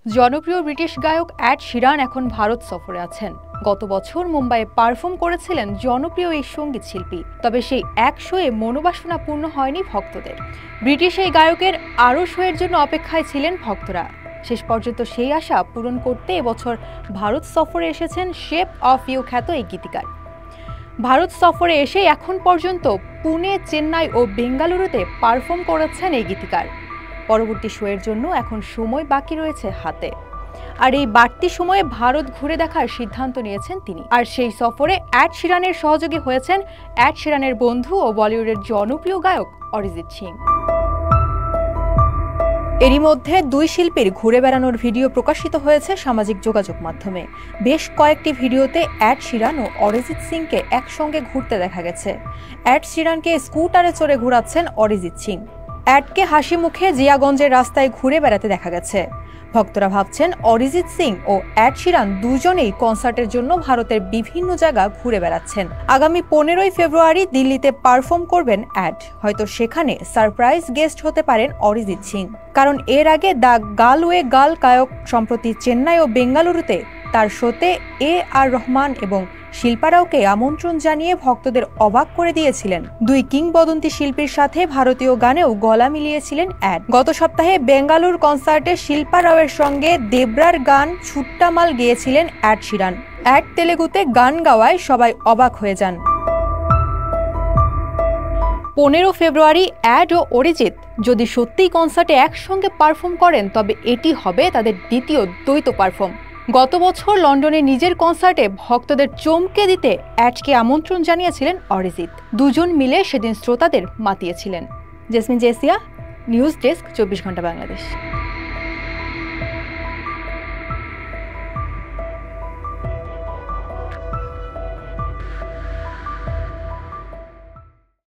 জনপ্রিয় ব্রিটিশ গায়ক Ed Sheeran এখন ভারত সফরে আছেন। গত বছর মুম্বাইয়ে পারফর্ম করেছিলেন জনপ্রিয় এই সঙ্গীত শিল্পী। তবে সেই এক শোয়ে মনোবাসনা পূর্ণ হয়নি ভক্তদের। ব্রিটিশ এই গায়কের আরও শোয়ের জন্য অপেক্ষায় ছিলেন ভক্তরা। শেষ পর্যন্ত সেই আশা পূরণ করতে এবছর ভারত সফরে এসেছেন শেপ অফ ইউ খ্যাত এই গীতিকার। ভারত সফরে এসে এখন পর্যন্ত পুনে, চেন্নাই ও বেঙ্গালুরুতে পারফর্ম করেছেন এই গীতিকার। পরবর্তী শোয়ের জন্য এখন সময় বাকি রয়েছে হাতে। আর এই বাড়তি সময়ে ভারত ঘুরে দেখার সিদ্ধান্ত নিয়েছেন তিনি। আর সেই সফরে এড শিরানের সহযোগী হয়েছেন এড শিরানের বন্ধু ও বলিউডের জনপ্রিয় গায়ক অরিজিৎ সিং। এরই মধ্যে দুই শিল্পীর ঘুরে বেড়ানোর ভিডিও প্রকাশিত হয়েছে সামাজিক যোগাযোগ মাধ্যমে। বেশ কয়েকটি ভিডিওতে এড শিরান ও অরিজিৎ সিংকে একসঙ্গে ঘুরতে দেখা গেছে। এড শিরানকে স্কুটারে চড়ে ঘোরাচ্ছেন অরিজিৎ সিং। এডকে হাসি মুখে জিয়াগঞ্জের রাস্তায় ঘুরে বেড়াতে দেখা গেছে। ভক্তরা ভাবছেন অরিজিৎ সিং ও এড শিরান দুজনেই কনসার্টের জন্য ভারতের বিভিন্ন জায়গা ঘুরে বেড়াচ্ছেন। আগামী 15ই ফেব্রুয়ারি দিল্লিতে পারফর্ম করবেন এড। হয়তো সেখানে সারপ্রাইজ গেস্ট হতে পারেন অরিজিৎ সিং, কারণ এর আগে দ্য গালওয়ে গার্ল গায়ক সম্প্রতি চেন্নাই ও বেঙ্গালুরুতে তার শোতে আর রহমান এবং শিল্পা রাওকে আমন্ত্রণ জানিয়ে ভক্তদের অবাক করে দিয়েছিলেন। দুই কিংবদন্তি শিল্পীর সাথে ভারতীয় গানেও গলা মিলিয়েছিলেন এড। গত সপ্তাহে বেঙ্গালুরু কনসার্টে শিল্পা রাওয়ের সঙ্গে দেবরার গান ছুট্টা মাল গেয়েছিলেন এড শিরান। এড তেলেগুতে গান গাওয়ায় সবাই অবাক হয়ে যান। 15 ফেব্রুয়ারি এড ও অরিজিৎ যদি সত্যিই কনসার্টে একসঙ্গে পারফর্ম করেন, তবে এটি হবে তাদের দ্বিতীয় দ্বৈত পারফর্ম। গত বছর লন্ডনে নিজের কনসার্টে ভক্তদের চমকে দিতে এডকে আমন্ত্রণ জানিয়েছিলেন অরিজিৎ। দুজন মিলে সেদিন শ্রোতাদের মাতিয়েছিলেন। জেসমিন জেসিয়া, নিউজ ডেস্ক, 24 ঘন্টা বাংলাদেশ।